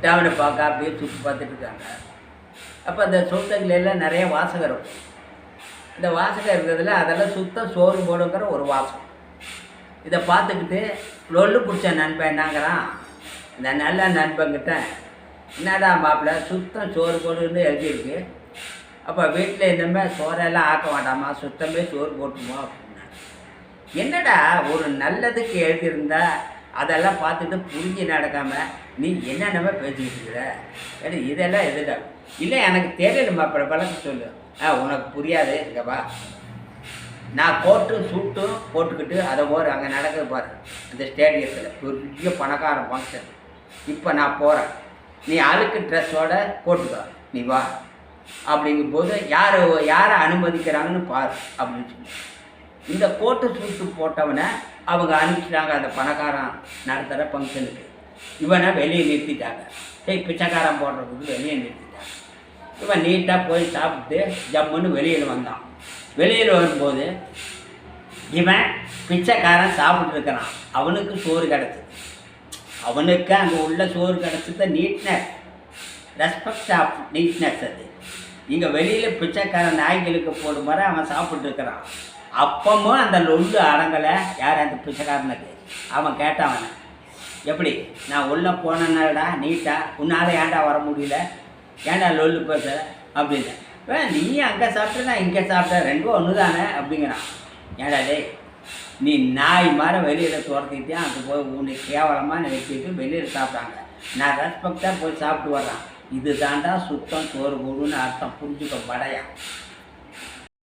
டவுனை பார்க்க அப்படியே சுற்றி பார்த்துட்டு இருக்காங்க. அப்போ அந்த சொந்தங்களெல்லாம் நிறைய வாசகம் இருக்கும். இந்த வாசகம் இருக்கிறதுல அதெல்லாம் சுத்தம் சோறு போடுங்கிற ஒரு வாசகம். இதை பார்த்துக்கிட்டு லொல்லு பிடிச்ச நண்பன் என்னங்கிறான், இந்த நல்ல நண்பங்கிட்ட, என்னடா மாப்பிள்ள சுத்தம் சோறு போடுன்னு எழுதியிருக்கு, அப்போ வீட்டில் இன்னுமே சோறெல்லாம் ஆக்க வேண்டாமா, சுத்தமே சோறு போட்டுமோ அப்படின்னா. என்னடா ஒரு நல்லதுக்கு எழுதியிருந்தா அதெல்லாம் பார்த்துட்டு புரிஞ்சு நடக்காமல் நீ என்னென்னமே பேசிக்கிட்டு இருக்கிற, ஏன்னா இதெல்லாம் எதுடா? இல்லை எனக்கு தெரியல மாப்பிள்ள, பழக்க சொல்லு. உனக்கு புரியாது, இங்கே வா, நான் கோட்டும் சூட்டும் போட்டுக்கிட்டு அதை போகிற அங்கே நடக்குது பாரு அந்த ஸ்டேடியத்தில் பெரிய பணக்காரன் ஃபங்க்ஷன். இப்போ நான் போகிறேன், நீ அழுக்கு ட்ரெஸ்ஸோட போட்டுக்கோ, நீ வா அப்படிங்கும்போது யாரை அனுமதிக்கிறாங்கன்னு பாரு அப்படின்னு சொல்லி இந்த கோட்டு சூட்டு போட்டவனை அவங்க அனுப்பிச்சிட்டாங்க அந்த பணக்காரன் நடத்துகிற ஃபங்க்ஷனுக்கு. இவனை வெளியே நிறுத்திட்டாங்க. பிச்சைக்காரன் போடுறதுக்கு வெளியே நிறுத்திட்டாங்க. இவன் நீட்டாக போய் சாப்பிட்டு ஜம்முன்னு வெளியில் வந்தான். வெளியில் வரும்போது இவன் பிச்சைக்காரன் சாப்பிட்ருக்கிறான், அவனுக்கு சோறு கிடச்சிது. அவனுக்கு அங்கே உள்ள சோறு கிடச்சது நீட்னஸ், ரெஸ்பெக்ட் ஆஃப் நீட்னஸ். அது இங்கே வெளியில் பிச்சைக்காரன் நாய்களுக்கு போடும் மாதிரி அவன் சாப்பிட்ருக்கிறான். அப்பமும் அந்த லொல்லு அடங்கலை. யார் அந்த பிச்சைக்காரனுக்கு? அவன் கேட்டான், எப்படி நான் உள்ளே போனேன்னாடா நீட்டாக, உன்னால் ஏன்டா வர முடியல, ஏன்டா லொல்லு பேச அப்படின்னு. நீ அங்கே சாப்பிட்ட நான் இங்கே சாப்பிட்டேன், ரெண்டும் ஒன்று தானே அப்படிங்கிறான். ஏன்டா டே, நீ நாய் மாதிரி வெளியில் துரத்திட்டே அங்கே போய் உன்னை கேவலமாக நிறுத்திட்டு வெளியில் சாப்பிட்டாங்க, நான் ரெஸ்பெக்டாக போய் சாப்பிட்டு வர்றான். இது தாண்டா சுத்தம் சோறு போடுன்னு அர்த்தம், புரிஞ்சுக்க படையா.